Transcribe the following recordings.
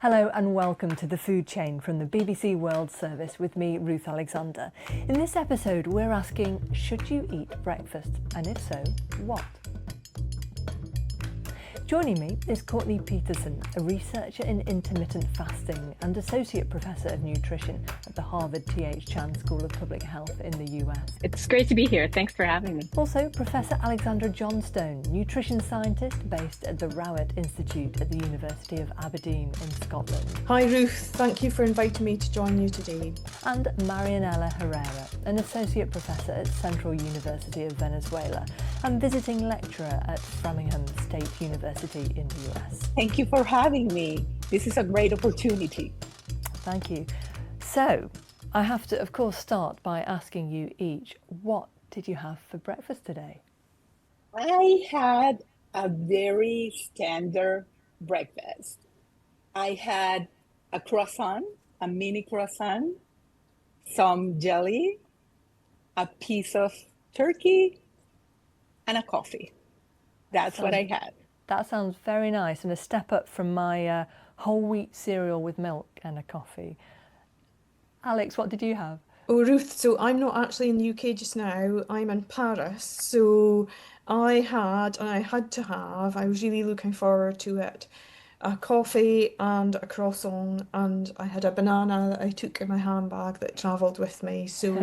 Hello and welcome to The Food Chain from the BBC World Service with me, Ruth Alexander. In this episode, we're asking, should you eat breakfast? And if so, what? Joining me is Courtney Peterson, a researcher in intermittent fasting and Associate Professor of Nutrition at the Harvard T.H. Chan School of Public Health in the US. It's great to be here. Thanks for having me. Also, Professor Alexandra Johnstone, nutrition scientist based at the Rowett Institute at the University of Aberdeen in Scotland. Hi Ruth, thank you for inviting me to join you today. And Marianela Herrera, an Associate Professor at Central University of Venezuela and visiting lecturer at Framingham State University in the US. Thank you for having me. This is a great opportunity. Thank you. So, I have to, of course, start by asking you each, what did you have for breakfast today? I had a very standard breakfast. I had a croissant, a mini croissant, some jelly, a piece of turkey, and a coffee. That's what I had. That sounds very nice and a step up from my whole wheat cereal with milk and a coffee. Alex, what did you have? Oh Ruth, so I'm not actually in the UK just now, I'm in Paris. So I had to have, I was really looking forward to it, a coffee and a croissant, and I had a banana that I took in my handbag that travelled with me. So,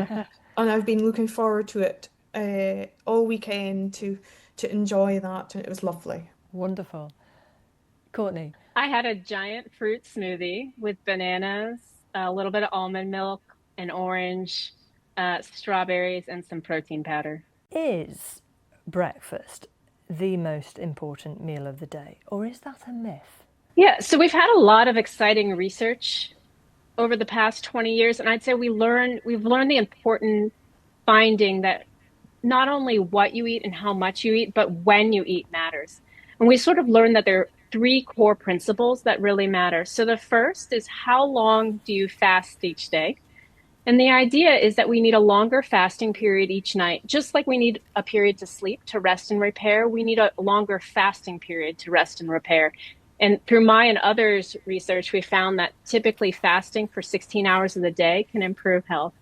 and I've been looking forward to it all weekend to enjoy that, and it was lovely. Wonderful. Courtney? I had a giant fruit smoothie with bananas, a little bit of almond milk, an orange, strawberries, and some protein powder. Is breakfast the most important meal of the day, or is that a myth? Yeah, so we've had a lot of exciting research over the past 20 years, and I'd say we've learned the important finding that not only what you eat and how much you eat, but when you eat matters. And we sort of learned that there are three core principles that really matter. So the first is, how long do you fast each day? And the idea is that we need a longer fasting period each night. Just like we need a period to sleep, to rest and repair, we need a longer fasting period to rest and repair. And through my and others' research, we found that typically fasting for 16 hours of the day can improve health.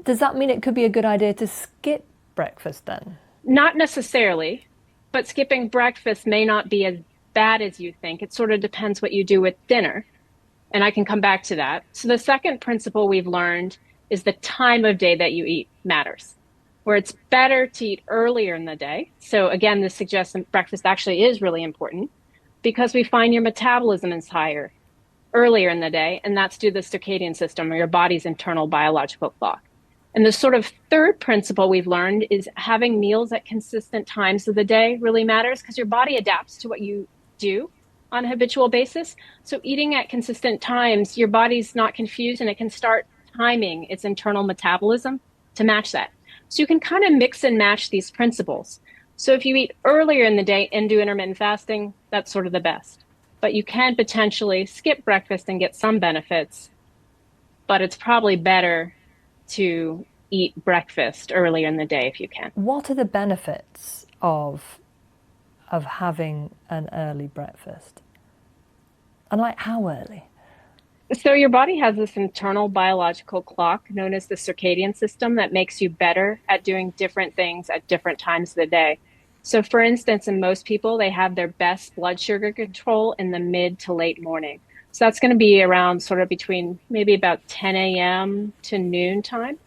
Does that mean it could be a good idea to skip breakfast then? Not necessarily, but skipping breakfast may not be as bad as you think. It sort of depends what you do with dinner. And I can come back to that. So the second principle we've learned is the time of day that you eat matters, where it's better to eat earlier in the day. So again, this suggests that breakfast actually is really important because we find your metabolism is higher earlier in the day, and that's due to the circadian system, or your body's internal biological clock. And the sort of third principle we've learned is having meals at consistent times of the day really matters, because your body adapts to what you do on a habitual basis. So eating at consistent times, your body's not confused, and it can start timing its internal metabolism to match that. So you can kind of mix and match these principles. So if you eat earlier in the day and do intermittent fasting, that's sort of the best. But you can potentially skip breakfast and get some benefits, but it's probably better to eat breakfast earlier in the day if you can. What are the benefits of having an early breakfast? And like, how early? So your body has this internal biological clock known as the circadian system that makes you better at doing different things at different times of the day. So for instance, in most people, they have their best blood sugar control in the mid to late morning. So that's going to be around sort of between maybe about 10 a.m. to noon time.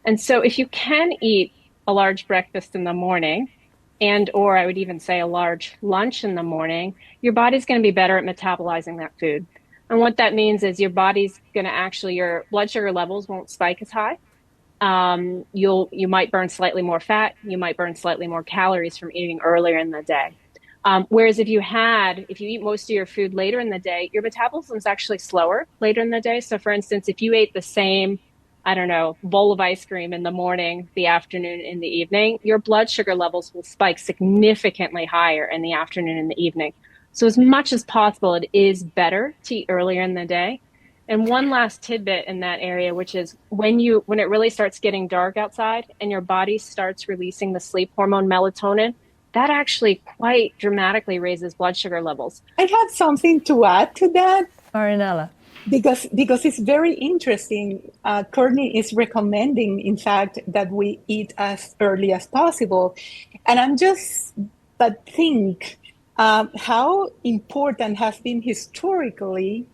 And so if you can eat a large breakfast in the morning, and or I would even say a large lunch in the morning, your body's going to be better at metabolizing that food. And what that means is your body's going to actually, your blood sugar levels won't spike as high. You might burn slightly more fat. You might burn slightly more calories from eating earlier in the day. Whereas if you eat most of your food later in the day, your metabolism is actually slower later in the day. So for instance, if you ate the same, bowl of ice cream in the morning, the afternoon, in the evening, your blood sugar levels will spike significantly higher in the afternoon and the evening. So as much as possible, it is better to eat earlier in the day. And one last tidbit in that area, which is when it really starts getting dark outside and your body starts releasing the sleep hormone melatonin, that actually quite dramatically raises blood sugar levels. I have something to add to that. Marianela? Because it's very interesting. Courtney is recommending, in fact, that we eat as early as possible, and but think how important has been historically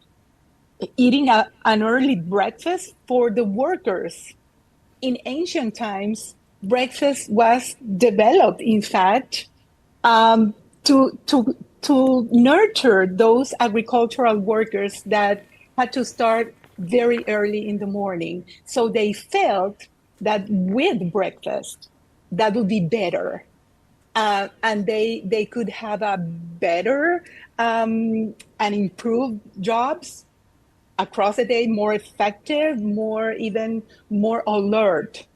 eating an early breakfast for the workers. In ancient times, breakfast was developed, in fact, to nurture those agricultural workers that had to start very early in the morning. So they felt that with breakfast, that would be better. And they could have a better and improved jobs across the day, more effective, even more alert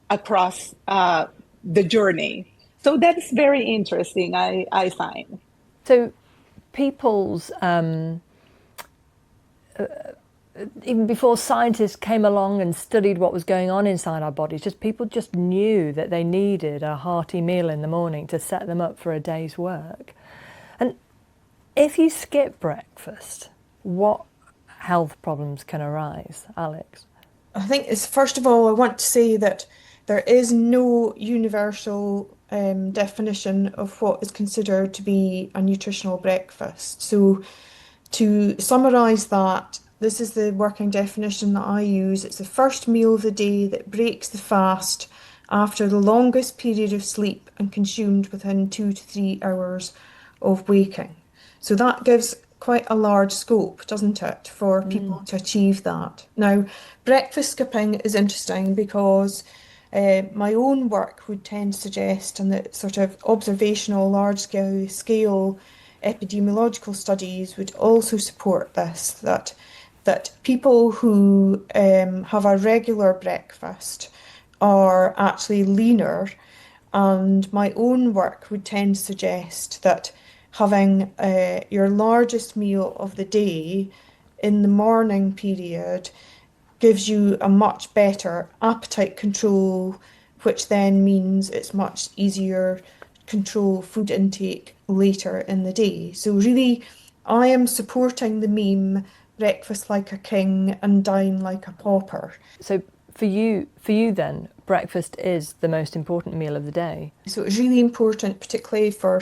across the journey. So that's very interesting, I find. So people's, even before scientists came along and studied what was going on inside our bodies, people just knew that they needed a hearty meal in the morning to set them up for a day's work. And if you skip breakfast, what health problems can arise, Alex? I think it's, first of all, I want to say that there is no universal definition of what is considered to be a nutritional breakfast. So to summarise that, this is the working definition that I use. It's the first meal of the day that breaks the fast after the longest period of sleep and consumed within 2 to 3 hours of waking. So that gives quite a large scope, doesn't it, for people to achieve that. Now, breakfast skipping is interesting because my own work would tend to suggest, and that sort of observational large-scale epidemiological studies would also support this, that people who have a regular breakfast are actually leaner, and my own work would tend to suggest that having your largest meal of the day in the morning period gives you a much better appetite control, which then means it's much easier to control food intake later in the day. So really, I am supporting the meme, breakfast like a king and dine like a pauper. So for you then, breakfast is the most important meal of the day. So it's really important, particularly for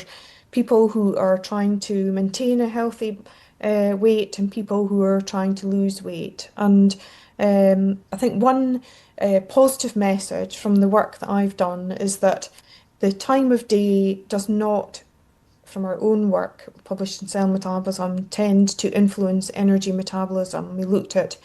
people who are trying to maintain a healthy weight and people who are trying to lose weight. And I think one positive message from the work that I've done is that the time of day does not, from our own work published in Cell Metabolism, tend to influence energy metabolism. We looked at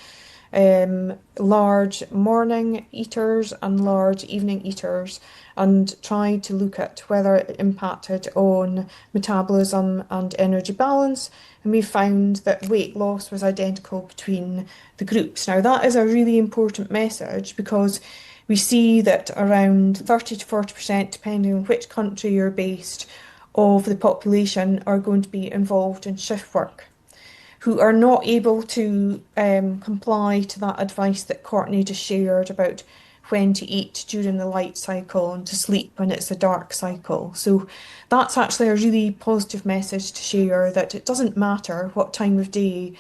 large morning eaters and large evening eaters and tried to look at whether it impacted on metabolism and energy balance, and we found that weight loss was identical between the groups. Now that is a really important message because we see that around 30 to 40%, depending on which country you're based, of the population are going to be involved in shift work, who are not able to comply to that advice that Courtney just shared about when to eat during the light cycle and to sleep when it's a dark cycle. So that's actually a really positive message to share, that it doesn't matter what time of day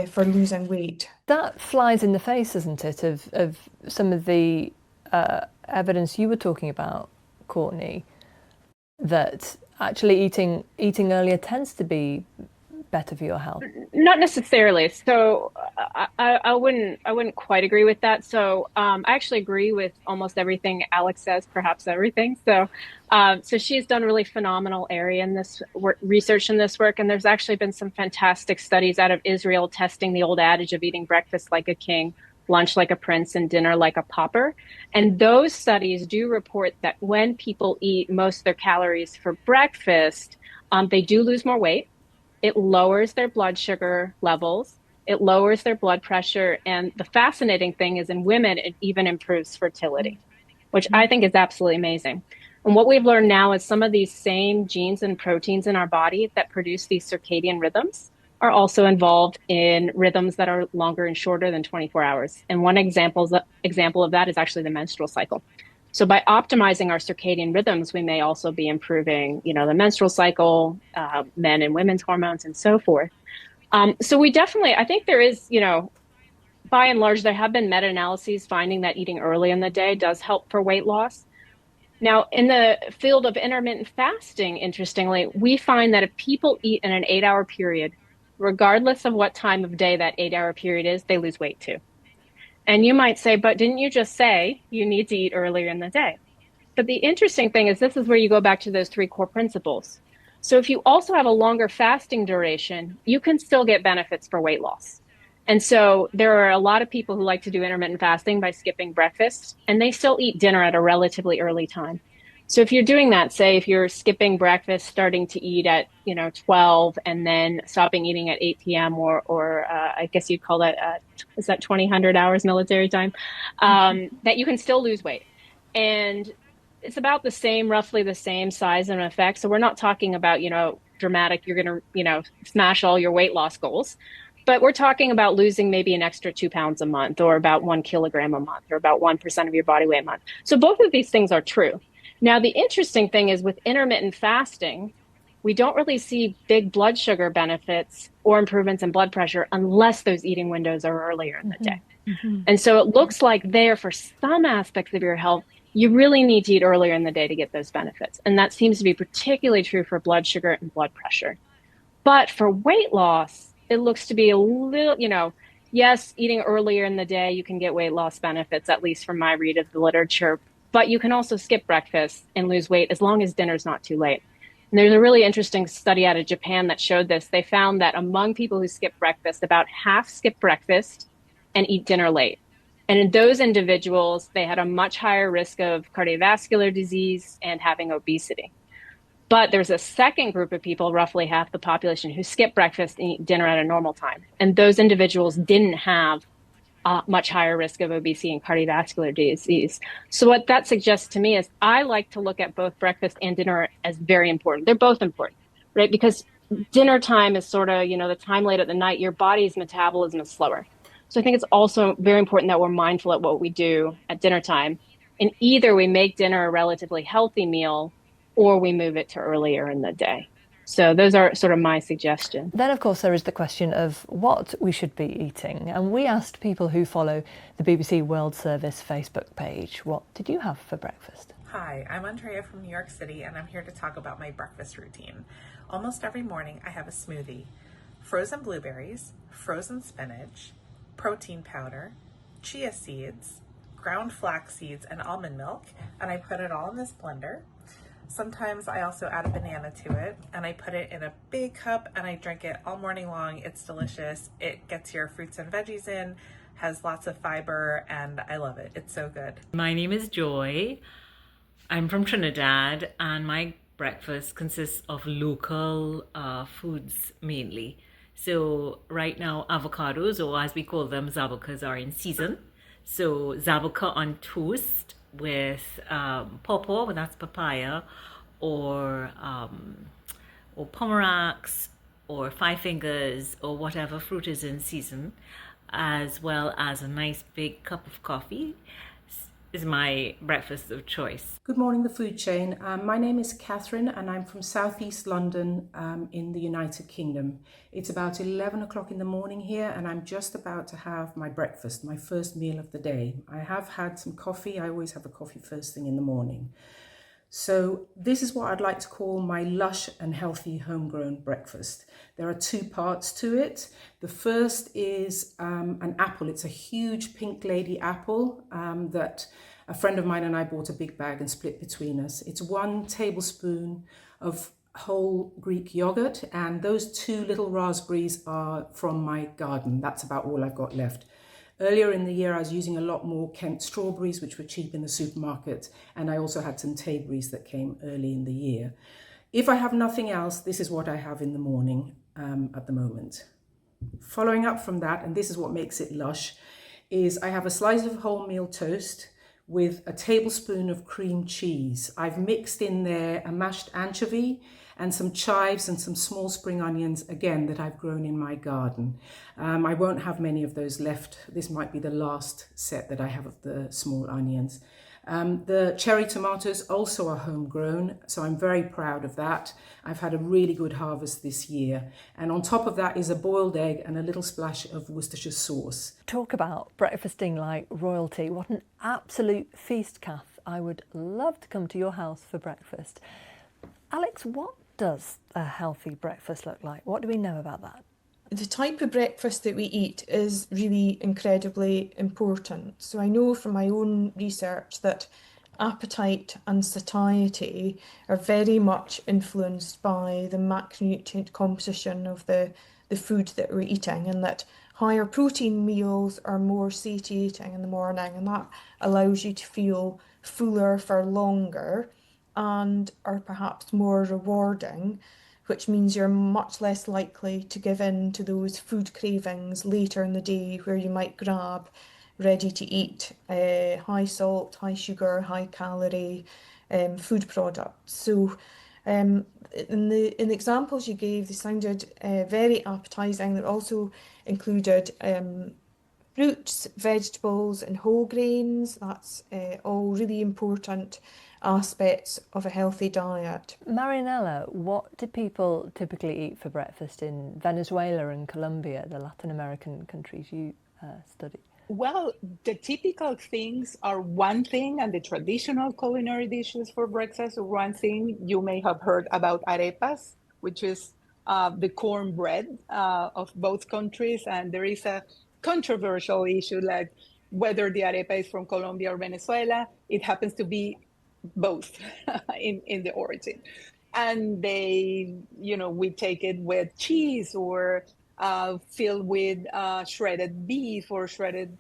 for losing weight. That flies in the face, isn't it, of some of the evidence you were talking about, Courtney, that actually eating earlier tends to be better for your health? Not necessarily. So I wouldn't quite agree with that. So I actually agree with almost everything Alex says, perhaps everything. So she's done really phenomenal area in this research in this work, and there's actually been some fantastic studies out of Israel testing the old adage of eating breakfast like a king, lunch like a prince, and dinner like a pauper. And those studies do report that when people eat most of their calories for breakfast, they do lose more weight. It lowers their blood sugar levels. It lowers their blood pressure. And the fascinating thing is, in women, it even improves fertility, which I think is absolutely amazing. And what we've learned now is some of these same genes and proteins in our body that produce these circadian rhythms are also involved in rhythms that are longer and shorter than 24 hours. And one example of that is actually the menstrual cycle. So by optimizing our circadian rhythms, we may also be improving, the menstrual cycle, men and women's hormones, and so forth. So we definitely, I think there is, by and large, there have been meta-analyses finding that eating early in the day does help for weight loss. Now, in the field of intermittent fasting, interestingly, we find that if people eat in an 8-hour period, regardless of what time of day that 8-hour period is, they lose weight too. And you might say, but didn't you just say you need to eat earlier in the day? But the interesting thing is this is where you go back to those 3 core principles. So if you also have a longer fasting duration, you can still get benefits for weight loss. And so there are a lot of people who like to do intermittent fasting by skipping breakfast, and they still eat dinner at a relatively early time. So if you're doing that, say if you're skipping breakfast, starting to eat at 12, and then stopping eating at 8 p.m. or I guess you'd call that is that 2000 hours military time, that you can still lose weight. And it's about the same, roughly the same size and effect. So we're not talking about dramatic. You're going to smash all your weight loss goals. But we're talking about losing maybe an extra 2 pounds a month, or about 1 kilogram a month, or about 1% of your body weight a month. So both of these things are true. Now, the interesting thing is with intermittent fasting, we don't really see big blood sugar benefits or improvements in blood pressure unless those eating windows are earlier in the day. Mm-hmm. And so it looks like there, for some aspects of your health, you really need to eat earlier in the day to get those benefits. And that seems to be particularly true for blood sugar and blood pressure. But for weight loss, it looks to be a little, yes, eating earlier in the day, you can get weight loss benefits, at least from my read of the literature. But you can also skip breakfast and lose weight as long as dinner's not too late. And there's a really interesting study out of Japan that showed this. They found that among people who skip breakfast, about half skip breakfast and eat dinner late. And in those individuals, they had a much higher risk of cardiovascular disease and having obesity. But there's a second group of people, roughly half the population, who skip breakfast and eat dinner at a normal time. And those individuals didn't have a much higher risk of obesity and cardiovascular disease. So what that suggests to me is I like to look at both breakfast and dinner as very important. They're both important, right? Because dinner time is sort of, the time late at the night, your body's metabolism is slower. So I think it's also very important that we're mindful at what we do at dinner time. And either we make dinner a relatively healthy meal, or we move it to earlier in the day. So those are sort of my suggestions. Then, of course, there is the question of what we should be eating. And we asked people who follow the BBC World Service Facebook page, what did you have for breakfast? Hi, I'm Andrea from New York City, and I'm here to talk about my breakfast routine. Almost every morning I have a smoothie: frozen blueberries, frozen spinach, protein powder, chia seeds, ground flax seeds, and almond milk, and I put it all in this blender. Sometimes I also add a banana to it, and I put it in a big cup and I drink it all morning long. It's delicious. It gets your fruits and veggies in, has lots of fiber, and I love it. It's so good. My name is Joy. I'm from Trinidad, and my breakfast consists of local foods mainly. So right now, avocados, or as we call them, zabukas, are in season. So zabuka on toast with pawpaw, well, that's papaya, or pomerax, or five fingers, or whatever fruit is in season, as well as a nice big cup of coffee, is my breakfast of choice. Good morning, the food chain. My name is Catherine, and I'm from Southeast London in the United Kingdom. It's about 11 o'clock in the morning here, and I'm just about to have my breakfast, my first meal of the day. I have had some coffee. I always have a coffee first thing in the morning. So this is what I'd like to call my lush and healthy homegrown breakfast. There are two parts to it. The first is an apple. It's a huge pink lady apple that a friend of mine and I bought a big bag and split between us. It's 1 tablespoon of whole Greek yogurt, and those 2 little raspberries are from my garden. That's about all I've got left. Earlier in the year, I was using a lot more Kent strawberries, which were cheap in the supermarket, and I also had some Tayberries that came early in the year. If I have nothing else, this is what I have in the morning at the moment. Following up from that, and this is what makes it lush, is I have a slice of wholemeal toast with a tablespoon of cream cheese. I've mixed in there a mashed anchovy and some chives and some small spring onions, again, that I've grown in my garden. I won't have many of those left. This might be the last set that I have of the small onions. The cherry tomatoes also are homegrown, so I'm very proud of that. I've had a really good harvest this year. And on top of that is a boiled egg and a little splash of Worcestershire sauce. Talk about breakfasting like royalty. What an absolute feast, Kath. I would love to come to your house for breakfast. Alex, what does a healthy breakfast look like? What do we know about that? The type of breakfast that we eat is really incredibly important. So I know from my own research that appetite and satiety are very much influenced by the macronutrient composition of the food that we're eating, and that higher protein meals are more satiating in the morning, and that allows you to feel fuller for longer and are perhaps more rewarding, which means you're much less likely to give in to those food cravings later in the day where you might grab ready to eat high salt, high sugar, high calorie food products. So in the examples you gave, they sounded very appetizing. They also included fruits, vegetables and whole grains. That's all really important aspects of a healthy diet. Marianella, what do people typically eat for breakfast in Venezuela and Colombia, the Latin American countries you study? Well, the typical things are one thing, and the traditional culinary dishes for breakfast are one thing. You may have heard about arepas, which is the cornbread of both countries. And there is a controversial issue like whether the arepa is from Colombia or Venezuela. It happens to be both in the origin. And we take it with cheese or filled with shredded beef or shredded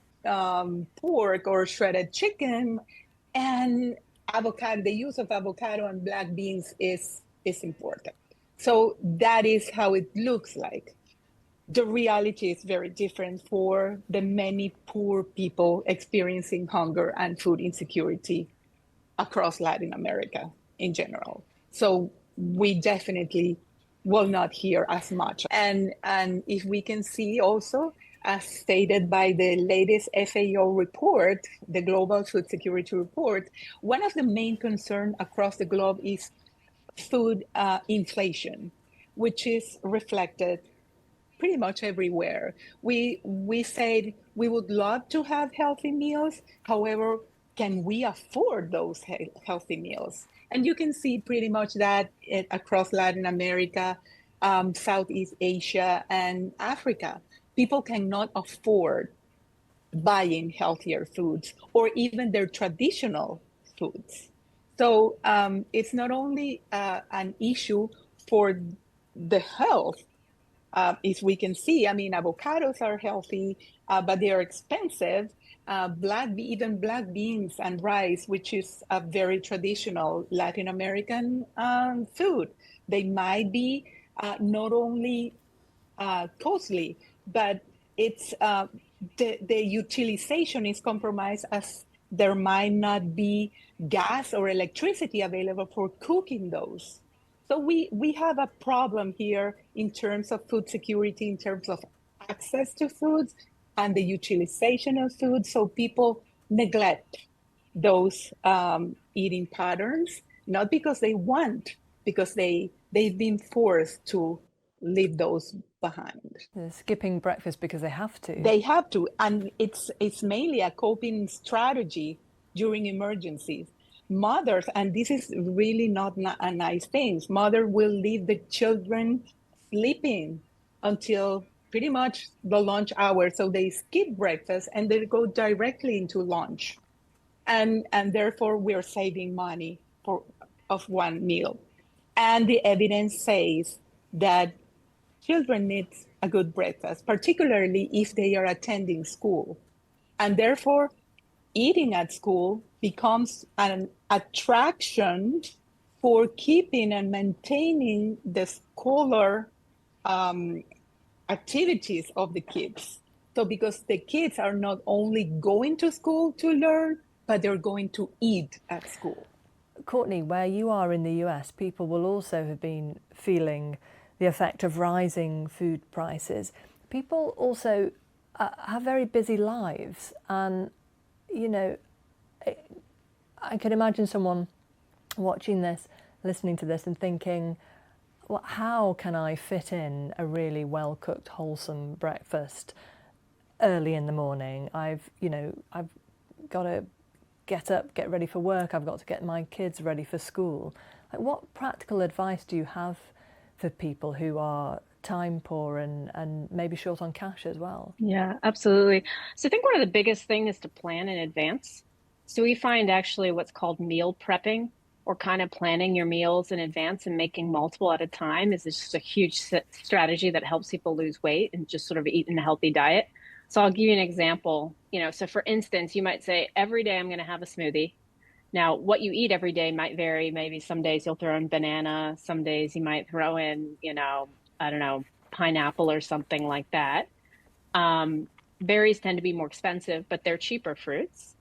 pork or shredded chicken. And avocado, the use of avocado and black beans is important. So that is how it looks like. The reality is very different for the many poor people experiencing hunger and food insecurity across Latin America in general. So we definitely will not hear as much. And if we can see also, as stated by the latest FAO report, the Global Food Security Report, one of the main concerns across the globe is food inflation, which is reflected pretty much everywhere. We said we would love to have healthy meals. However, can we afford those healthy meals? And you can see pretty much that across Latin America, Southeast Asia, and Africa. People cannot afford buying healthier foods or even their traditional foods. So it's not only an issue for the health, if we can see, I mean, avocados are healthy, but they are expensive. Even black beans and rice, which is a very traditional Latin American food, they might be not only costly, but it's the utilization is compromised, as there might not be gas or electricity available for cooking those. So we have a problem here in terms of food security, in terms of access to foods and the utilization of food. So people neglect those eating patterns, not because they want, because they've been forced to leave those behind. They're skipping breakfast because they have to. They have to, and it's mainly a coping strategy during emergencies. Mothers, and this is really not a nice thing, mother will leave the children sleeping until pretty much the lunch hour. So they skip breakfast and they go directly into lunch. And therefore we're saving money of one meal. And the evidence says that children need a good breakfast, particularly if they are attending school. And therefore, eating at school becomes an attraction for keeping and maintaining the scholar activities of the kids. So because the kids are not only going to school to learn, but they're going to eat at school. Courtney, where you are in the US, people will also have been feeling the effect of rising food prices. People also have very busy lives, and I could imagine someone watching this, listening to this and thinking, well, how can I fit in a really well-cooked, wholesome breakfast early in the morning? I've got to get up, get ready for work. I've got to get my kids ready for school. Like, what practical advice do you have for people who are time poor and maybe short on cash as well? Yeah, absolutely. So I think one of the biggest things is to plan in advance. So we find actually what's called meal prepping, or kind of planning your meals in advance and making multiple at a time, is just a huge strategy that helps people lose weight and just sort of eat in a healthy diet. So I'll give you an example. So for instance, you might say, every day I'm going to have a smoothie. Now, what you eat every day might vary. Maybe some days you'll throw in banana, some days you might throw in, I don't know, pineapple or something like that. Berries tend to be more expensive, but they're cheaper fruits.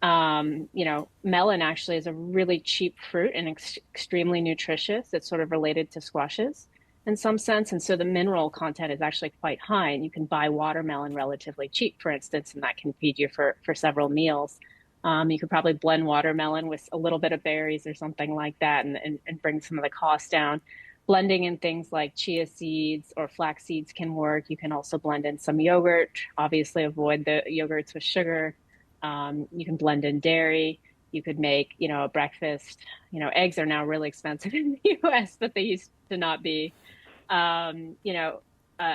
Melon actually is a really cheap fruit and extremely nutritious. It's sort of related to squashes in some sense. And so the mineral content is actually quite high, and you can buy watermelon relatively cheap, for instance, and that can feed you for several meals. You could probably blend watermelon with a little bit of berries or something like that and bring some of the costs down. Blending in things like chia seeds or flax seeds can work. You can also blend in some yogurt. Obviously, avoid the yogurts with sugar. You can blend in dairy. You could make, a breakfast. Eggs are now really expensive in the US, but they used to not be.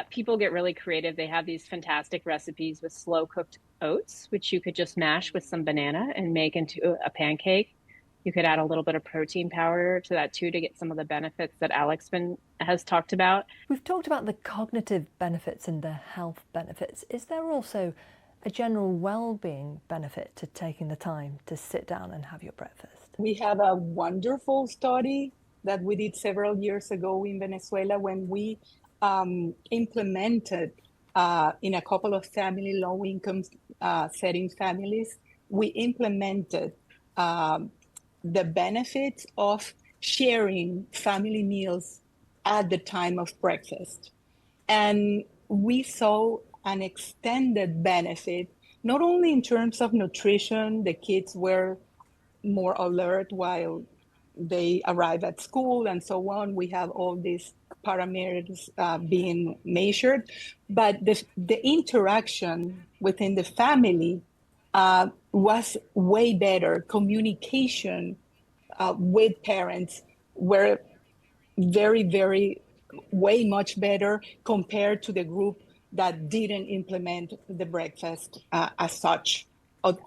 People get really creative. They have these fantastic recipes with slow cooked oats, which you could just mash with some banana and make into a pancake. You could add a little bit of protein powder to that too, to get some of the benefits that Alex has talked about. We've talked about the cognitive benefits and the health benefits. Is there also a general well-being benefit to taking the time to sit down and have your breakfast? We have a wonderful study that we did several years ago in Venezuela when we implemented in a couple of family low-income setting families, we implemented the benefits of sharing family meals at the time of breakfast. And we saw an extended benefit, not only in terms of nutrition, the kids were more alert while they arrive at school and so on. We have all these parameters being measured, but the interaction within the family was way better. Communication with parents were very, very, way much better compared to the group that didn't implement the breakfast as such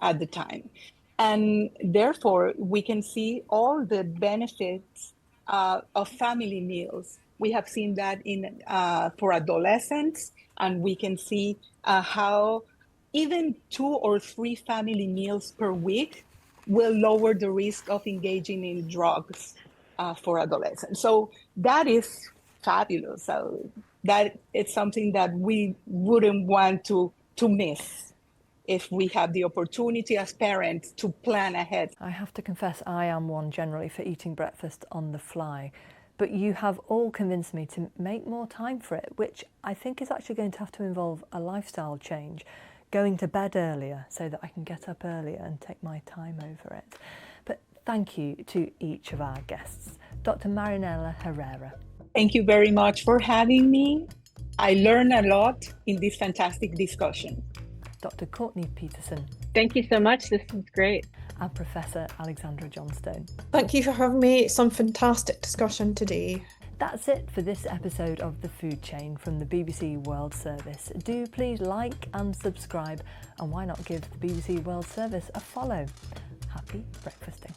at the time. And therefore, we can see all the benefits of family meals. We have seen that for adolescents, and we can see how even 2 or 3 family meals per week will lower the risk of engaging in drugs for adolescents. So that is fabulous. So that it's something that we wouldn't want to miss if we have the opportunity as parents to plan ahead. I have to confess, I am one generally for eating breakfast on the fly, but you have all convinced me to make more time for it, which I think is actually going to have to involve a lifestyle change, going to bed earlier so that I can get up earlier and take my time over it. But thank you to each of our guests. Dr. Marinella Herrera. Thank you very much for having me. I learned a lot in this fantastic discussion. Dr. Courtney Peterson. Thank you so much. This is great. And Professor Alexandra Johnstone. Thank you for having me. Some fantastic discussion today. That's it for this episode of The Food Chain from the BBC World Service. Do please like and subscribe, and why not give the BBC World Service a follow? Happy breakfasting.